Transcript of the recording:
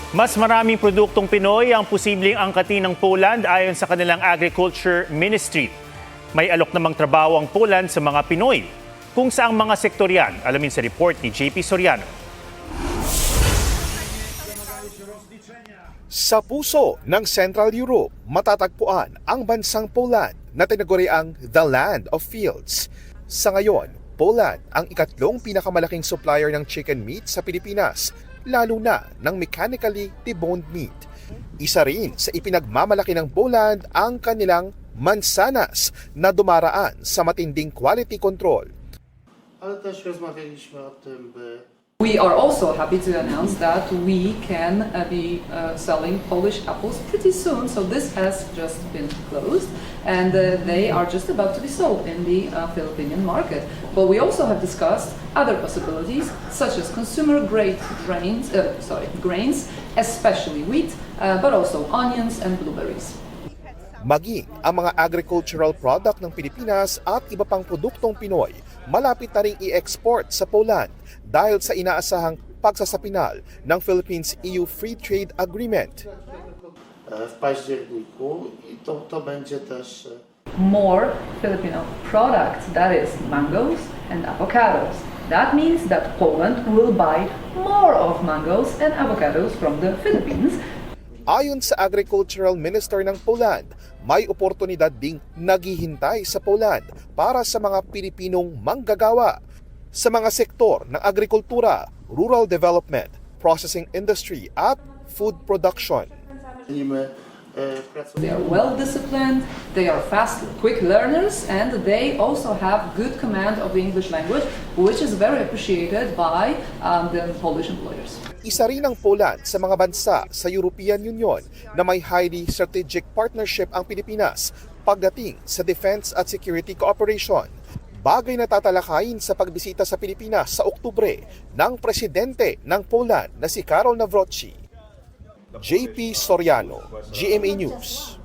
Mas maraming produktong Pinoy ang posibleng angkatin ng Poland ayon sa kanilang Agriculture Ministry. May alok namang trabaho ang Poland sa mga Pinoy. Kung saang mga sektor yan, alamin sa report ni JP Soriano. Sa puso ng Central Europe, matatagpuan ang bansang Poland na tinaguriang The Land of Fields. Sa ngayon, Poland ang ikatlong pinakamalaking supplier ng chicken meat sa Pilipinas, lalo na ng mechanically deboned meat. Isa rin sa ipinagmamalaki ng Poland ang kanilang mansanas na dumaraan sa matinding quality control. Ale też rozmawialiśmy o tym, by We are also happy to announce that we can be selling Polish apples pretty soon. So this has just been closed, and they are just about to be sold in the Philippine market. But we also have discussed other possibilities, such as consumer-grade grains, especially wheat, but also onions and blueberries. Maging ang mga agricultural product ng Pilipinas at iba pang produktong Pinoy, malapit na ring i-export sa Poland dahil sa inaasahang pagsasapinal ng Philippines-EU Free Trade Agreement. w październiku i to będzie też More Filipino products, that is mangoes and avocados. That means that Poland will buy more of mangoes and avocados from the Philippines. Ayon sa Agricultural Minister ng Poland, may oportunidad ding naghihintay sa Poland para sa mga Pilipinong manggagawa sa mga sektor ng agrikultura, rural development, processing industry at food production. They are well disciplined, they are fast, quick learners, and they also have good command of the English language, which is very appreciated by the Polish employers. Isa rin ang Poland sa mga bansa sa European Union na may highly strategic partnership ang Pilipinas pagdating sa defense at security cooperation. Bagay na tatalakayin sa pagbisita sa Pilipinas sa Oktubre ng presidente ng Poland na si Karol Nawrocki. JP Soriano, GMA News.